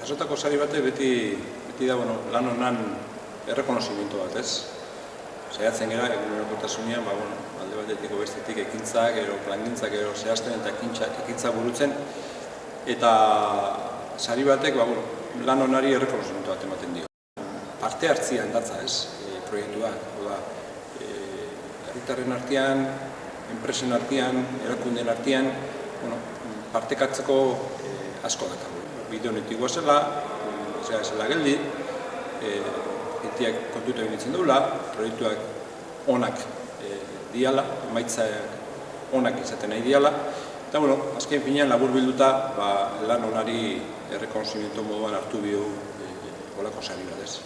Jasotako sari bate beti da lan honan errekonozimentu bat, ez? Saiatzen gara, egunerokotasunean, alde batetik bestetik ekintzak, plangintzak, zehazten eta ekintza burutzen. Eta sari batek lan honari errekonozimentu bat ematen dio. Parte hartzian datza, ez? Proiektuak, herritarren artean, enpresen artean, erakundeen artean, partekatzeko asko dakago. Bide honetik guazela, zela geldi, entiak kontuta binitzen duela, proiektuak onak diala, emaitzak onak izaten nahi diala, eta azken finean labur bilduta lan honari errekonozimentu moduan hartu bio olako sari bat ez.